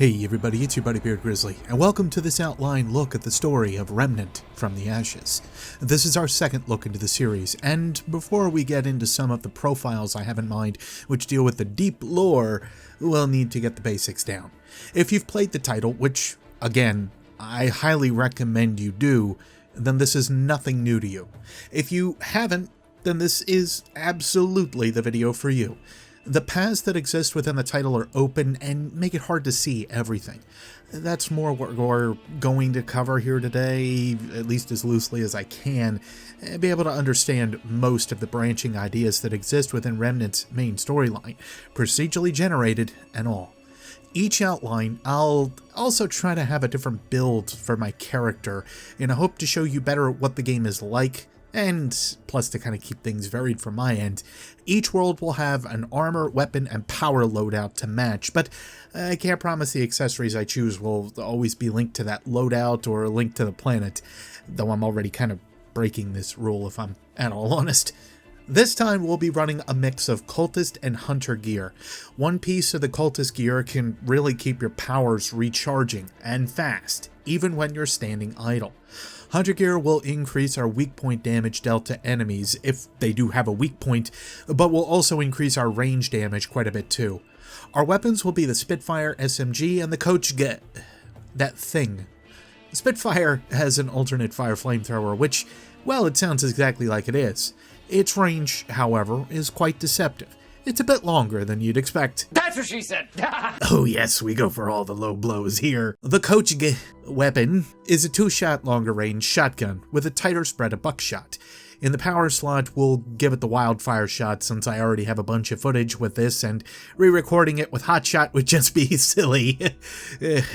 Hey everybody, it's your buddy Beard Grizzly, and welcome to this outline look at the story of Remnant from the Ashes. This is our second look into the series, and before we get into some of the profiles I have in mind which deal with the deep lore, we'll need to get the basics down. If you've played the title, which, again, I highly recommend you do, then this is nothing new to you. If you haven't, then this is absolutely the video for you. The paths that exist within the title are open and make it hard to see everything. That's more what we're going to cover here today, at least as loosely as I can, and be able to understand most of the branching ideas that exist within Remnant's main storyline, procedurally generated and all. Each outline, I'll also try to have a different build for my character in a hope to show you better what the game is like, and plus to kind of keep things varied from my end. Each world will have an armor, weapon, and power loadout to match, but I can't promise the accessories I choose will always be linked to that loadout or linked to the planet, though I'm already kind of breaking this rule if I'm at all honest. This time we'll be running a mix of cultist and hunter gear. One piece of the cultist gear can really keep your powers recharging and fast, even when you're standing idle. Hunter gear will increase our weak point damage dealt to enemies, if they do have a weak point, but will also increase our range damage quite a bit too. Our weapons will be the Spitfire SMG and the Coach that thing. Spitfire has an alternate fire flamethrower, which, well, it sounds exactly like it is. Its range, however, is quite deceptive. It's a bit longer than you'd expect. That's what she said! Oh yes, we go for all the low blows here. The Coach weapon is a 2-shot longer range shotgun with a tighter spread of buckshot. In the power slot, we'll give it the wildfire shot since I already have a bunch of footage with this, and re-recording it with hotshot would just be silly.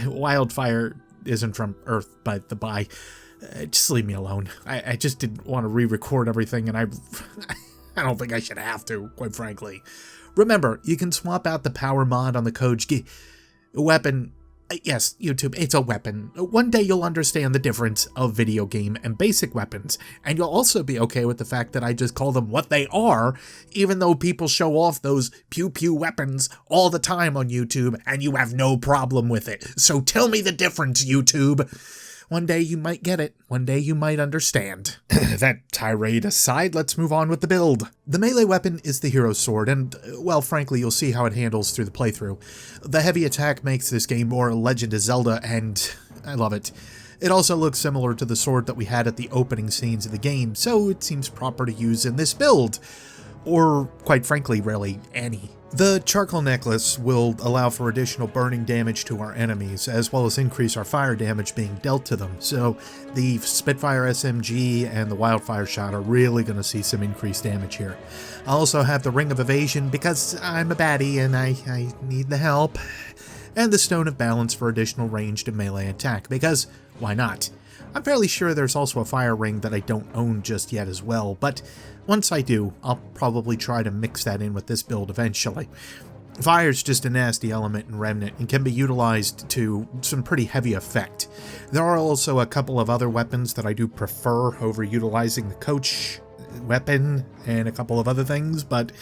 Wildfire isn't from Earth, by the by. Just leave me alone. I just didn't want to re-record everything, and I don't think I should have to, quite frankly. Remember, you can swap out the power mod on the Coach weapon. Yes, YouTube, it's a weapon. One day you'll understand the difference of video game and basic weapons, and you'll also be okay with the fact that I just call them what they are, even though people show off those pew-pew weapons all the time on YouTube, and you have no problem with it. So tell me the difference, YouTube. One day you might get it. One day you might understand. That tirade aside, let's move on with the build. The melee weapon is the hero's sword, and, well, frankly, you'll see how it handles through the playthrough. The heavy attack makes this game more Legend of Zelda, and I love it. It also looks similar to the sword that we had at the opening scenes of the game, so it seems proper to use in this build. Or, quite frankly, really, any. The charcoal necklace will allow for additional burning damage to our enemies, as well as increase our fire damage being dealt to them, so the Spitfire SMG and the wildfire shot are really going to see some increased damage here. I also have the Ring of Evasion because I'm a baddie and I need the help, and the Stone of Balance for additional ranged and melee attack, because why not? I'm fairly sure there's also a fire ring that I don't own just yet as well, but once I do, I'll probably try to mix that in with this build eventually. Fire's just a nasty element in Remnant and can be utilized to some pretty heavy effect. There are also a couple of other weapons that I do prefer over utilizing the Coach weapon and a couple of other things, but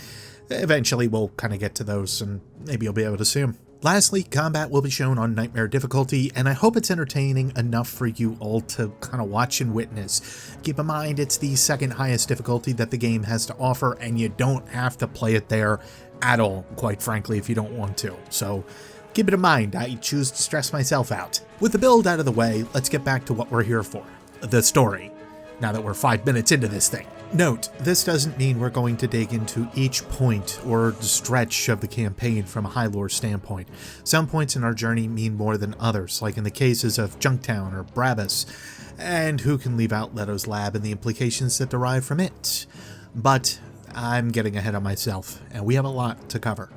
eventually we'll kind of get to those and maybe you'll be able to see them. Lastly, combat will be shown on Nightmare difficulty, and I hope it's entertaining enough for you all to kind of watch and witness. Keep in mind, it's the second highest difficulty that the game has to offer, and you don't have to play it there at all, quite frankly, if you don't want to. So keep it in mind, I choose to stress myself out. With the build out of the way, let's get back to what we're here for, the story, now that we're 5 minutes into this thing. Note, this doesn't mean we're going to dig into each point or stretch of the campaign from a high lore standpoint. Some points in our journey mean more than others, like in the cases of Junktown or Brabus, and who can leave out Leto's lab and the implications that derive from it. But I'm getting ahead of myself, and we have a lot to cover.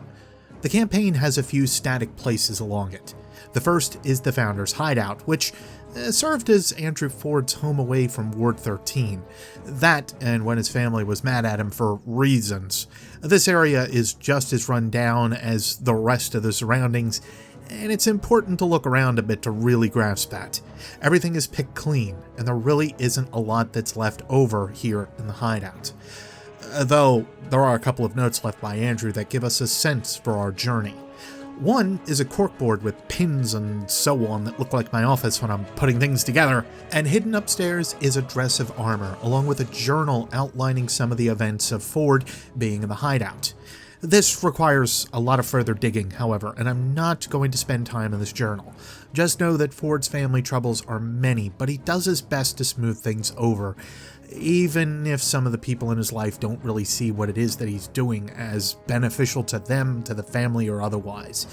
The campaign has a few static places along it. The first is the Founder's Hideout, which served as Andrew Ford's home away from Ward 13. That, and when his family was mad at him for reasons. This area is just as run down as the rest of the surroundings, and it's important to look around a bit to really grasp that. Everything is picked clean, and there really isn't a lot that's left over here in the hideout. Though, there are a couple of notes left by Andrew that give us a sense for our journey. One is a corkboard with pins and so on that look like my office when I'm putting things together, and hidden upstairs is a dress of armor, along with a journal outlining some of the events of Ford being in the hideout. This requires a lot of further digging, however, and I'm not going to spend time in this journal. Just know that Ford's family troubles are many, but he does his best to smooth things over, even if some of the people in his life don't really see what it is that he's doing as beneficial to them, to the family, or otherwise.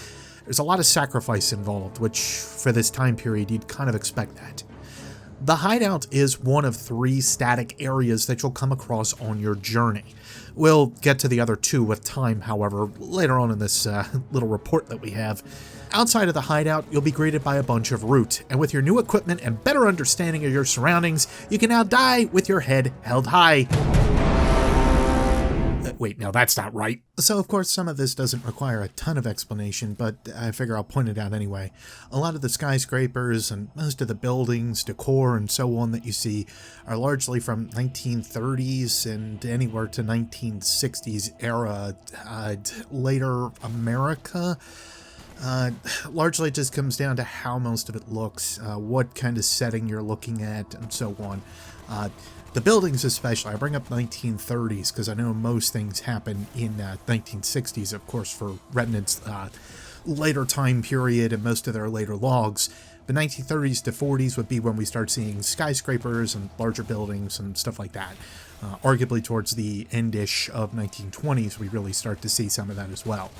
There's a lot of sacrifice involved, which for this time period you'd kind of expect that. The hideout is one of 3 static areas that you'll come across on your journey. We'll get to the other 2 with time, however, later on in this little report that we have. Outside of the hideout, you'll be greeted by a bunch of root, and with your new equipment and better understanding of your surroundings, you can now die with your head held high. Wait, no, that's not right. So, of course, some of this doesn't require a ton of explanation, but I figure I'll point it out anyway. A lot of the skyscrapers and most of the buildings, decor, and so on that you see are largely from 1930s and anywhere to 1960s era, later America. Largely it just comes down to how most of it looks, what kind of setting you're looking at, and so on. The buildings especially, I bring up 1930s because I know most things happen in 1960s, of course, for Remnant's later time period and most of their later logs. But 1930s to 40s would be when we start seeing skyscrapers and larger buildings and stuff like that. Arguably towards the end-ish of 1920s, we really start to see some of that as well.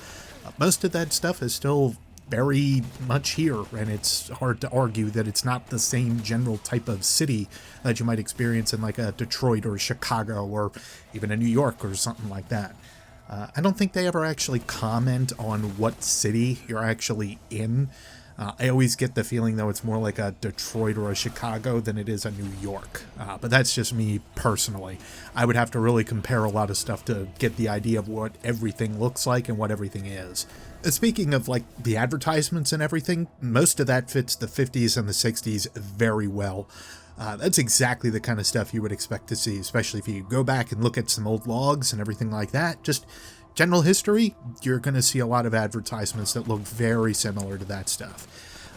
Most of that stuff is still very much here, and it's hard to argue that it's not the same general type of city that you might experience in like a Detroit or Chicago or even a New York or something like that. I don't think they ever actually comment on what city you're actually in. I always get the feeling, though, it's more like a Detroit or a Chicago than it is a New York. But that's just me personally. I would have to really compare a lot of stuff to get the idea of what everything looks like and what everything is. Speaking of, like, the advertisements and everything, most of that fits the 50s and the 60s very well. That's exactly the kind of stuff you would expect to see, especially if you go back and look at some old logs and everything like that. Just general history, you're going to see a lot of advertisements that look very similar to that stuff.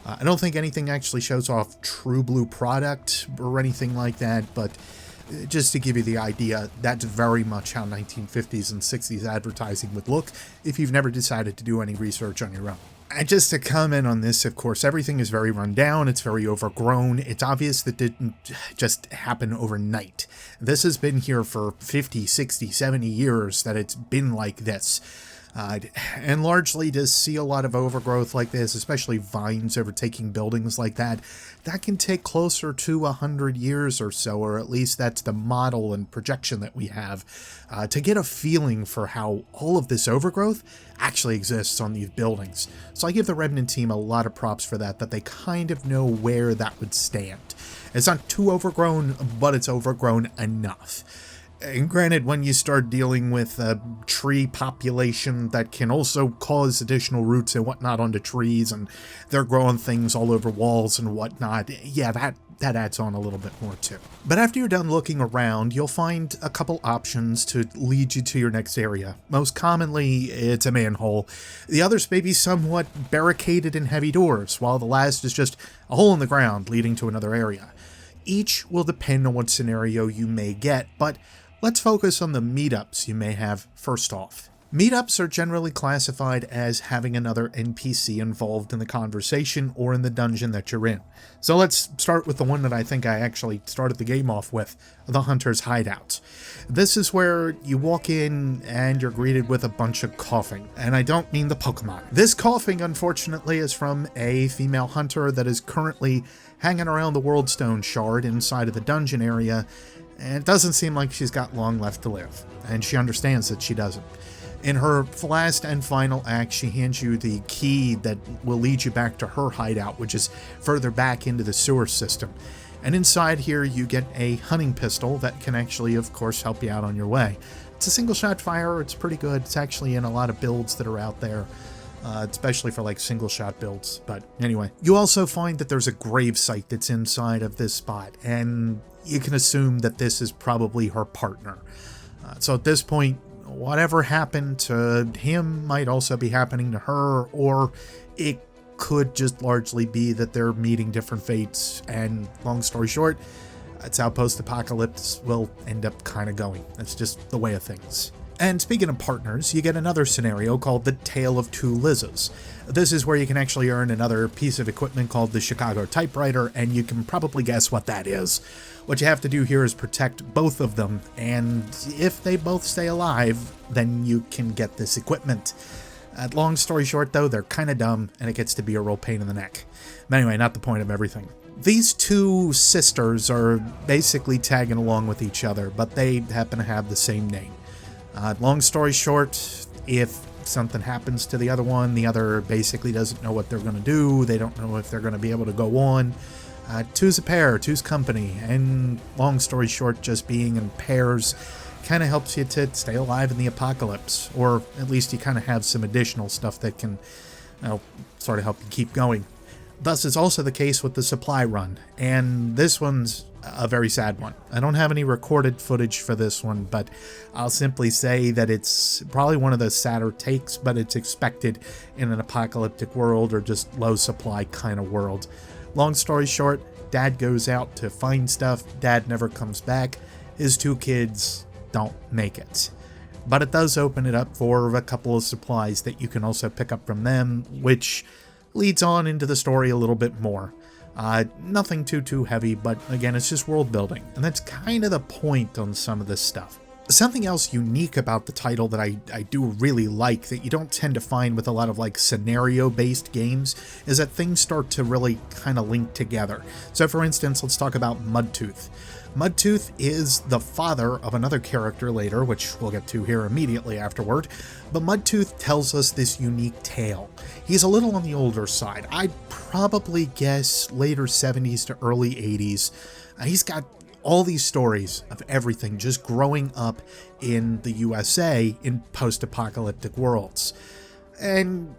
I don't think anything actually shows off true blue product or anything like that, but just to give you the idea, that's very much how 1950s and 60s advertising would look if you've never decided to do any research on your own. And just to comment on this, of course, everything is very run down, it's very overgrown, it's obvious that it didn't just happen overnight. This has been here for 50, 60, 70 years that it's been like this. And largely to see a lot of overgrowth like this, especially vines overtaking buildings like that, that can take closer to 100 years or so, or at least that's the model and projection that we have, to get a feeling for how all of this overgrowth actually exists on these buildings. So I give the Remnant team a lot of props for that they kind of know where that would stand. It's not too overgrown, but it's overgrown enough. And granted, when you start dealing with a tree population that can also cause additional roots and whatnot onto trees, and they're growing things all over walls and whatnot, yeah, that adds on a little bit more too. But after you're done looking around, you'll find a couple options to lead you to your next area. Most commonly, it's a manhole. The others may be somewhat barricaded in heavy doors, while the last is just a hole in the ground leading to another area. Each will depend on what scenario you may get, but let's focus on the meetups you may have first off. Meetups are generally classified as having another NPC involved in the conversation or in the dungeon that you're in. So let's start with the one that I think I actually started the game off with, the Hunter's Hideout. This is where you walk in and you're greeted with a bunch of coughing, and I don't mean the Pokemon. This coughing, unfortunately, is from a female hunter that is currently hanging around the Worldstone Shard inside of the dungeon area, and it doesn't seem like she's got long left to live, and she understands that she doesn't. In her last and final act, she hands you the key that will lead you back to her hideout, which is further back into the sewer system. And inside here, you get a hunting pistol that can actually, of course, help you out on your way. It's a single-shot fire. It's pretty good. It's actually in a lot of builds that are out there, especially for like single-shot builds. But anyway, you also find that there's a grave site that's inside of this spot, and you can assume that this is probably her partner. So at this point, whatever happened to him might also be happening to her, or it could just largely be that they're meeting different fates, and long story short, that's how post-apocalypse will end up kind of going. That's just the way of things. And speaking of partners, you get another scenario called the Tale of Two Lizzes. This is where you can actually earn another piece of equipment called the Chicago typewriter, and you can probably guess what that is. What you have to do here is protect both of them, and if they both stay alive, then you can get this equipment. Long story short, though, they're kind of dumb, and it gets to be a real pain in the neck. But anyway, not the point of everything. These two sisters are basically tagging along with each other, but they happen to have the same name. Long story short, if something happens to the other basically doesn't know what they're going to do. They don't know if they're going to be able to go on. Two's a pair, two's company, and long story short, just being in pairs kind of helps you to stay alive in the apocalypse, or at least you kind of have some additional stuff that can sort of help you keep going. Thus is also the case with the supply run, and this one's a very sad one. I don't have any recorded footage for this one, but I'll simply say that it's probably one of the sadder takes, but it's expected in an apocalyptic world or just low supply kind of world. Long story short, Dad goes out to find stuff, Dad never comes back, his two kids don't make it. But it does open it up for a couple of supplies that you can also pick up from them, which leads on into the story a little bit more. Nothing too heavy, but again, it's just world building, and that's kind of the point on some of this stuff. Something else unique about the title that I do really like that you don't tend to find with a lot of like scenario-based games is that things start to really kind of link together. So for instance, let's talk about Mudtooth. Mudtooth is the father of another character later, which we'll get to here immediately afterward, but Mudtooth tells us this unique tale. He's a little on the older side. I'd probably guess later 70s to early 80s. He's got all these stories of everything just growing up in the USA in post-apocalyptic worlds. And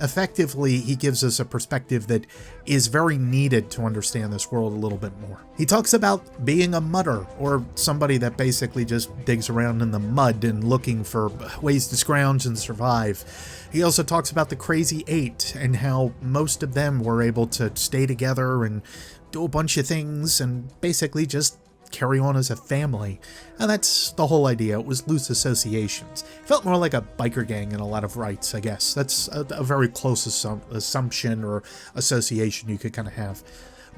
effectively, he gives us a perspective that is very needed to understand this world a little bit more. He talks about being a mudder, or somebody that basically just digs around in the mud and looking for ways to scrounge and survive. He also talks about the Crazy Eight and how most of them were able to stay together and do a bunch of things and basically just carry on as a family. And that's the whole idea. It was loose associations. It felt more like a biker gang in a lot of rights, I guess. That's a very close assumption or association you could kind of have.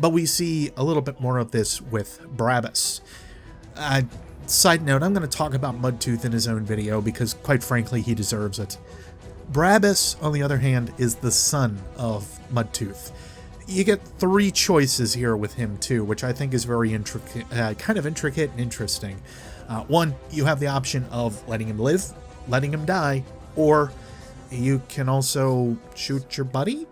But we see a little bit more of this with Brabus. Side note, I'm going to talk about Mudtooth in his own video because, quite frankly, he deserves it. Brabus, on the other hand, is the son of Mudtooth. You get three choices here with him too, which I think is very intricate and interesting. One, you have the option of letting him live, letting him die, or you can also shoot your buddy.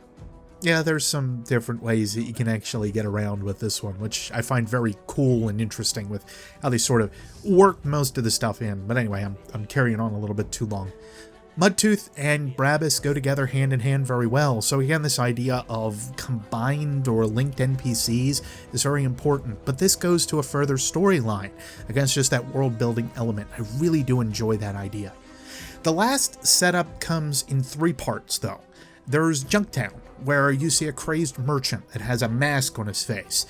Yeah, there's some different ways that you can actually get around with this one, which I find very cool and interesting with how they sort of work most of the stuff in. But anyway, I'm carrying on a little bit too long. Mudtooth and Brabus go together hand in hand very well, so again, this idea of combined or linked NPCs is very important, but this goes to a further storyline against just that world-building element. I really do enjoy that idea. The last setup comes in three parts, though. There's Junktown, where you see a crazed merchant that has a mask on his face.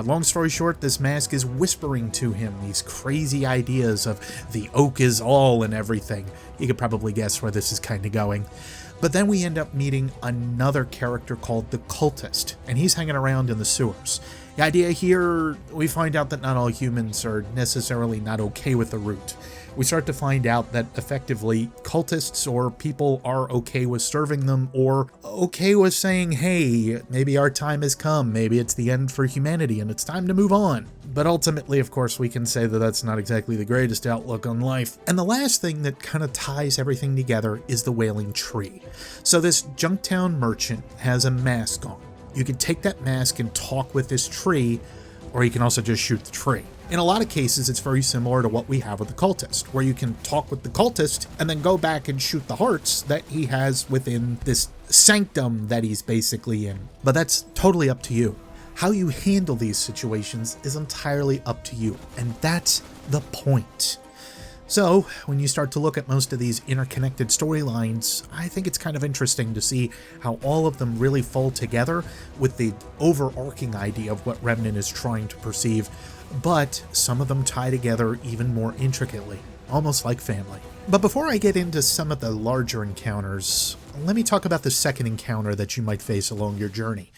Long story short, this mask is whispering to him these crazy ideas of the oak is all and everything. You could probably guess where this is kind of going. But then we end up meeting another character called the Cultist, and he's hanging around in the sewers. The idea here, we find out that not all humans are necessarily not okay with the root. We start to find out that effectively cultists or people are okay with serving them or okay with saying, hey, maybe our time has come, maybe it's the end for humanity and it's time to move on. But ultimately, of course, we can say that that's not exactly the greatest outlook on life. And the last thing that kind of ties everything together is the Wailing Tree. So this Junktown merchant has a mask on. You can take that mask and talk with this tree, or you can also just shoot the tree. In a lot of cases, it's very similar to what we have with the cultist, where you can talk with the cultist and then go back and shoot the hearts that he has within this sanctum that he's basically in. But that's totally up to you. How you handle these situations is entirely up to you, and that's the point. So, when you start to look at most of these interconnected storylines, I think it's kind of interesting to see how all of them really fold together with the overarching idea of what Remnant is trying to perceive, but some of them tie together even more intricately, almost like family. But before I get into some of the larger encounters, let me talk about the second encounter that you might face along your journey.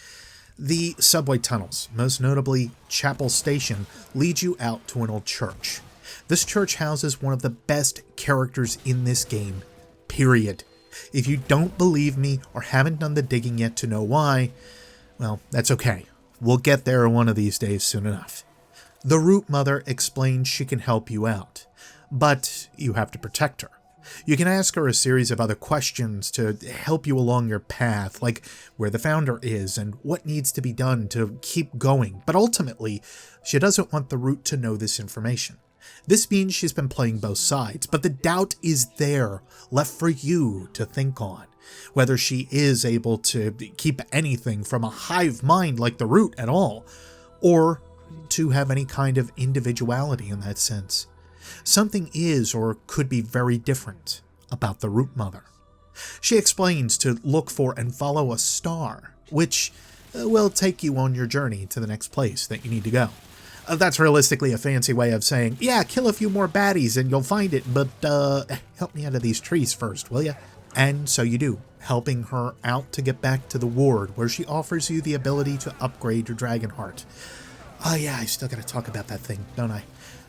The subway tunnels, most notably Chapel Station, lead you out to an old church. This church houses one of the best characters in this game, period. If you don't believe me or haven't done the digging yet to know why, well, that's okay. We'll get there one of these days soon enough. The Root Mother explains she can help you out, but you have to protect her. You can ask her a series of other questions to help you along your path, like where the founder is and what needs to be done to keep going, but ultimately, she doesn't want the Root to know this information. This means she's been playing both sides, but the doubt is there, left for you to think on. Whether she is able to keep anything from a hive mind like the Root at all, or to have any kind of individuality in that sense. Something is or could be very different about the Root Mother. She explains to look for and follow a star, which will take you on your journey to the next place that you need to go. That's realistically a fancy way of saying, yeah, kill a few more baddies and you'll find it, but help me out of these trees first, will ya? And so you do, helping her out to get back to the ward, where she offers you the ability to upgrade your dragon heart. Oh yeah, I still gotta talk about that thing, don't I?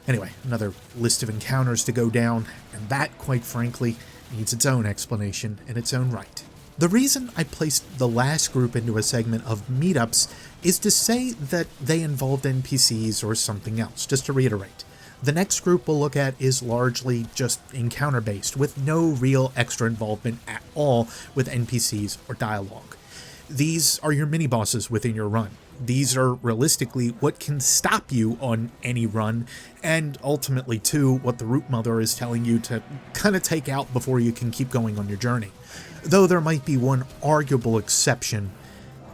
Anyway, another list of encounters to go down, and that, quite frankly, needs its own explanation in its own right. The reason I placed the last group into a segment of meetups is to say that they involved NPCs or something else, just to reiterate. The next group we'll look at is largely just encounter-based, with no real extra involvement at all with NPCs or dialogue. These are your mini-bosses within your run. These are realistically what can stop you on any run, and ultimately too, what the Root Mother is telling you to kind of take out before you can keep going on your journey. Though there might be one arguable exception,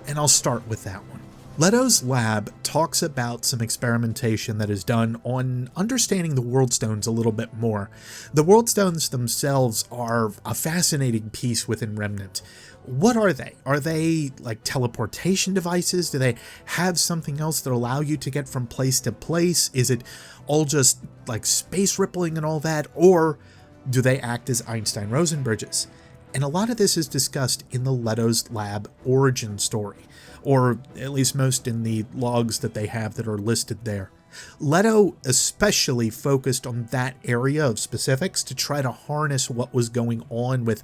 and I'll start with that one. Leto's lab talks about some experimentation that is done on understanding the World Stones a little bit more. The World Stones themselves are a fascinating piece within Remnant. What are they? Are they like teleportation devices? Do they have something else that allow you to get from place to place? Is it all just like space rippling and all that? Or do they act as Einstein-Rosen bridges? And a lot of this is discussed in the Leto's lab origin story, or at least most in the logs that they have that are listed there. Leto especially focused on that area of specifics to try to harness what was going on with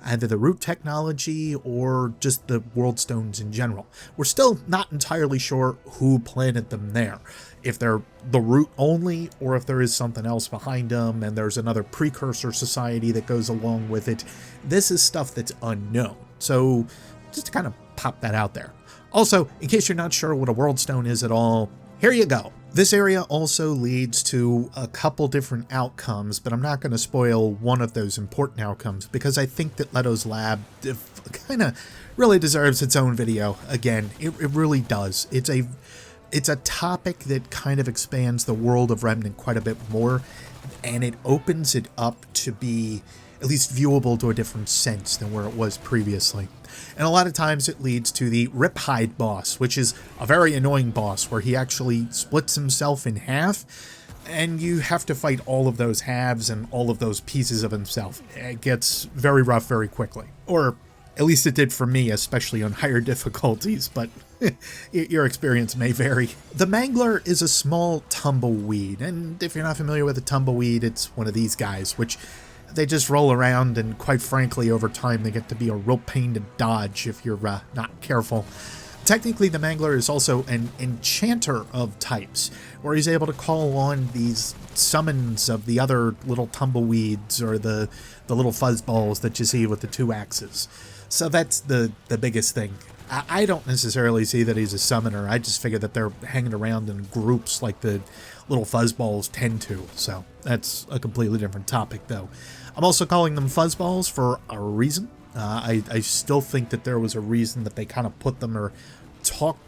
either the root technology or just the world stones in general. We're still not entirely sure who planted them there, if they're the root only or if there is something else behind them and there's another precursor society that goes along with it. This is stuff that's unknown, so just to kind of pop that out there. Also, in case you're not sure what a world stone is at all, here you go. This area also leads to a couple different outcomes, but I'm not going to spoil one of those important outcomes because I think that Leto's lab kind of really deserves its own video. Again, it really does. It's a topic that kind of expands the world of Remnant quite a bit more, and it opens it up to be at least viewable to a different sense than where it was previously. And a lot of times it leads to the Riphide boss, which is a very annoying boss where he actually splits himself in half, and you have to fight all of those halves and all of those pieces of himself. It gets very rough very quickly. Or at least it did for me, especially on higher difficulties, but your experience may vary. The Mangler is a small tumbleweed, and if you're not familiar with a tumbleweed, it's one of these guys, which they just roll around, and quite frankly, over time, they get to be a real pain to dodge if you're not careful. Technically, the Mangler is also an enchanter of types, where he's able to call on these summons of the other little tumbleweeds or the little fuzzballs that you see with the two axes. So that's the biggest thing. I don't necessarily see that he's a summoner. I just figure that they're hanging around in groups like the little fuzzballs tend to. So that's a completely different topic, though. I'm also calling them fuzzballs for a reason. I still think that there was a reason that they kind of put them or talked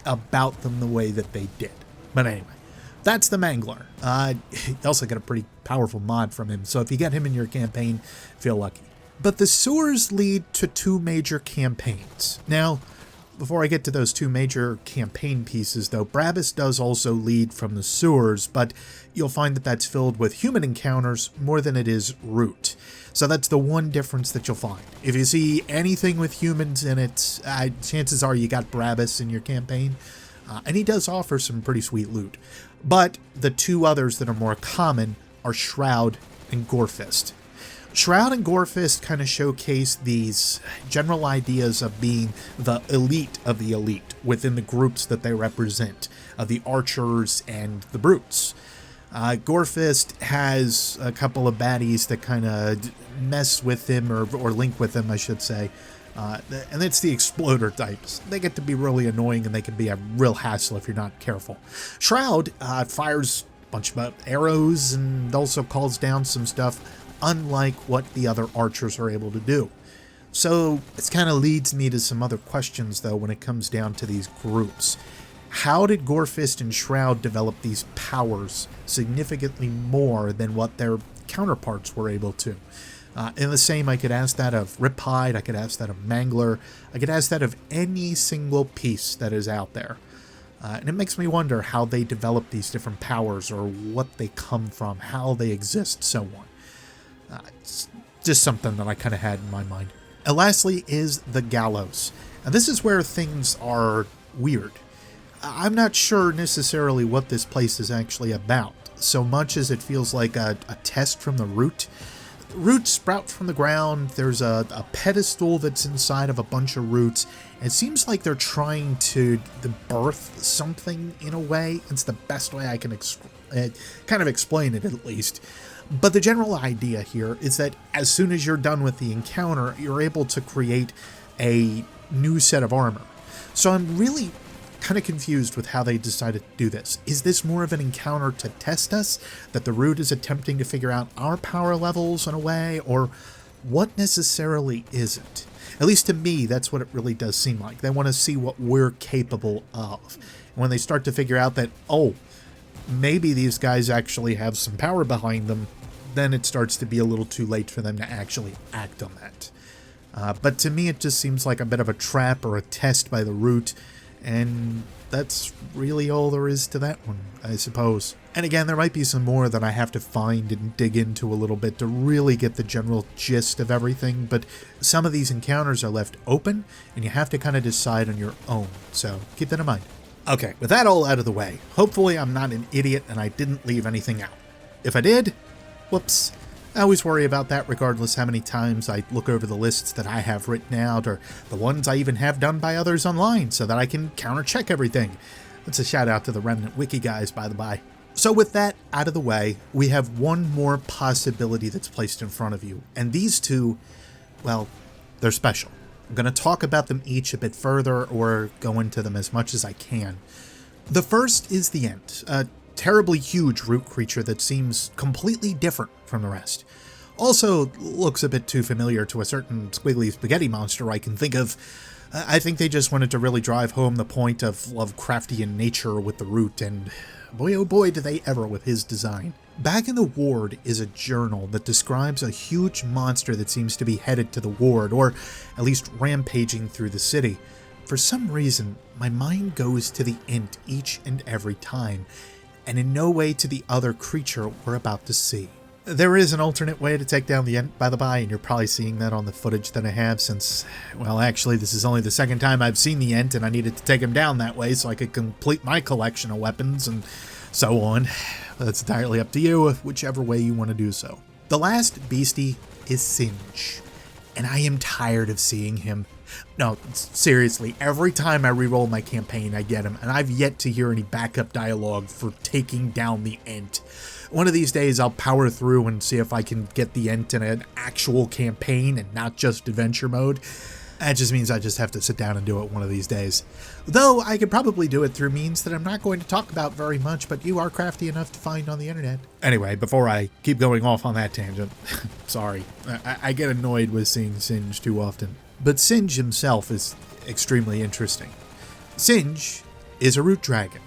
about them the way that they did. But anyway, That's the Mangler. You also get a pretty powerful mod from him, so if you get him in your campaign, feel lucky. But the sewers lead to 2 major campaigns. Now, before I get to those 2 major campaign pieces, though, Brabus does also lead from the sewers, but you'll find that that's filled with human encounters more than it is root. So that's the one difference that you'll find. If you see anything with humans in it, chances are you got Brabus in your campaign, and he does offer some pretty sweet loot. But the 2 others that are more common are Shroud and Gorefist. Shroud and Gorefist kind of showcase these general ideas of being the elite of the elite within the groups that they represent, the archers and the brutes. Gorefist has a couple of baddies that kind of mess with him, or link with him, I should say. And it's the exploder types. They get to be really annoying, and they can be a real hassle if you're not careful. Shroud fires a bunch of arrows and also calls down some stuff, unlike what the other archers are able to do. So it kind of leads me to some other questions, though, when it comes down to these groups. How did Gorefist and Shroud develop these powers significantly more than what their counterparts were able to? In the same, I could ask that of Riptide, I could ask that of Mangler, I could ask that of any single piece that is out there. And it makes me wonder how they develop these different powers, or what they come from, how they exist, so on. It's just something that I kind of had in my mind. And lastly is the Gallows. And this is where things are weird. I'm not sure necessarily what this place is actually about, so much as it feels like a test from the root. Roots sprout from the ground, there's a pedestal that's inside of a bunch of roots, and it seems like they're trying to birth something in a way. It's the best way I can kind of explain it, at least. But the general idea here is that as soon as you're done with the encounter, you're able to create a new set of armor. So I'm really kind of confused with how they decided to do this. Is this more of an encounter to test us, that the root is attempting to figure out our power levels in a way, or what necessarily is it? At least to me, that's what it really does seem like. They want to see what we're capable of. And when they start to figure out that, oh, maybe these guys actually have some power behind them, then it starts to be a little too late for them to actually act on that. But to me, it just seems like a bit of a trap or a test by the root, and that's really all there is to that one, I suppose. And again, there might be some more that I have to find and dig into a little bit to really get the general gist of everything, but some of these encounters are left open, and you have to kind of decide on your own, so keep that in mind. Okay, with that all out of the way, hopefully I'm not an idiot and I didn't leave anything out. If I did, whoops. I always worry about that regardless how many times I look over the lists that I have written out, or the ones I even have done by others online, so that I can counter-check everything. That's a shout out to the Remnant wiki guys, by the by. So with that out of the way, we have one more possibility that's placed in front of you, and these 2, well, they're special. I'm going to talk about them each a bit further, or go into them as much as I can. The first is the Ent, a terribly huge root creature that seems completely different from the rest. Also looks a bit too familiar to a certain squiggly spaghetti monster I can think of. I think they just wanted to really drive home the point of Lovecraftian nature with the root, and boy oh boy do they ever with his design. Back in the ward is a journal that describes a huge monster that seems to be headed to the ward, or at least rampaging through the city. For some reason, my mind goes to the Ent each and every time, and in no way to the other creature we're about to see. There is an alternate way to take down the Ent, by the by, and you're probably seeing that on the footage that I have since, well, actually, this is only the second time I've seen the Ent, and I needed to take him down that way so I could complete my collection of weapons and so on. That's entirely up to you, whichever way you want to do so. The last beastie is Singe, and I am tired of seeing him. No, seriously, every time I reroll my campaign, I get him, and I've yet to hear any backup dialogue for taking down the Ent. One of these days, I'll power through and see if I can get the Ent in an actual campaign and not just adventure mode. That just means I just have to sit down and do it one of these days. Though, I could probably do it through means that I'm not going to talk about very much, but you are crafty enough to find on the internet. Anyway, before I keep going off on that tangent, sorry, I get annoyed with seeing Singe too often. But Singe himself is extremely interesting. Singe is a root dragon,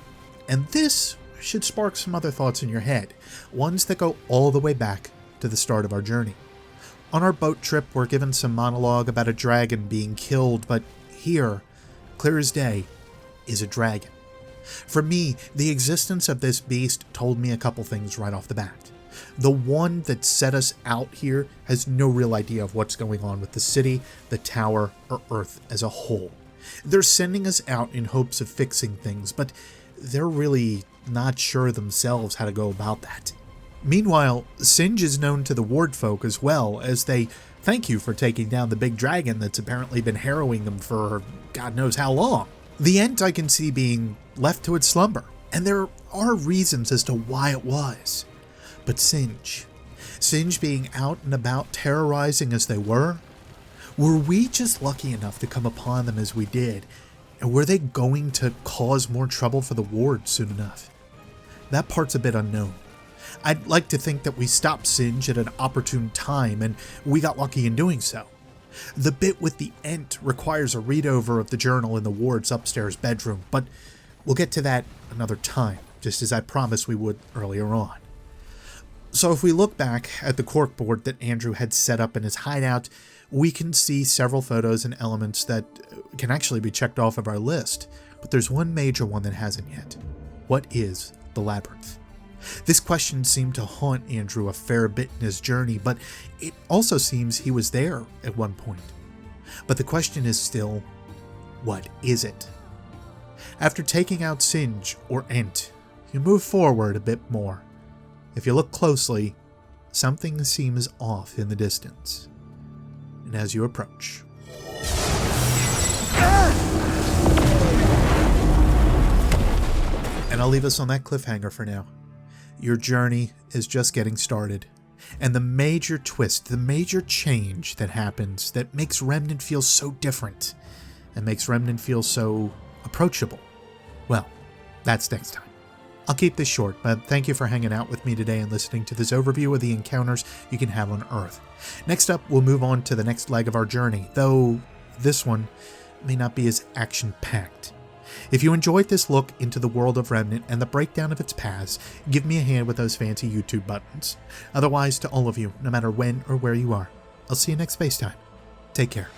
and this should spark some other thoughts in your head, ones that go all the way back to the start of our journey. On our boat trip, we're given some monologue about a dragon being killed, but here, clear as day, is a dragon. For me, the existence of this beast told me a couple things right off the bat. The one that set us out here has no real idea of what's going on with the city, the tower, or Earth as a whole. They're sending us out in hopes of fixing things, but they're really not sure themselves how to go about that. Meanwhile, Singe is known to the ward folk as well, as they thank you for taking down the big dragon that's apparently been harrowing them for God knows how long. The Ent I can see being left to its slumber, and there are reasons as to why it was. But Singe being out and about terrorizing as they were we just lucky enough to come upon them as we did? And were they going to cause more trouble for the ward soon enough? That part's a bit unknown. I'd like to think that we stopped Singe at an opportune time, and we got lucky in doing so. The bit with the Ent requires a read-over of the journal in the ward's upstairs bedroom, but we'll get to that another time, just as I promised we would earlier on. So if we look back at the corkboard that Andrew had set up in his hideout, we can see several photos and elements that can actually be checked off of our list, but there's one major one that hasn't yet. What is the labyrinth? This question seemed to haunt Andrew a fair bit in his journey, but it also seems he was there at one point. But the question is still, what is it? After taking out Singe or Ent, you move forward a bit more. If you look closely, something seems off in the distance. And as you approach, and I'll leave us on that cliffhanger for now. Your journey is just getting started, and the major twist, the major change that happens that makes Remnant feel so different and makes Remnant feel so approachable, well, that's next time. I'll keep this short, but thank you for hanging out with me today and listening to this overview of the encounters you can have on Earth. Next up, we'll move on to the next leg of our journey, though this one may not be as action-packed. If you enjoyed this look into the world of Remnant and the breakdown of its paths, give me a hand with those fancy YouTube buttons. Otherwise, to all of you, no matter when or where you are, I'll see you next Spacetime. Take care.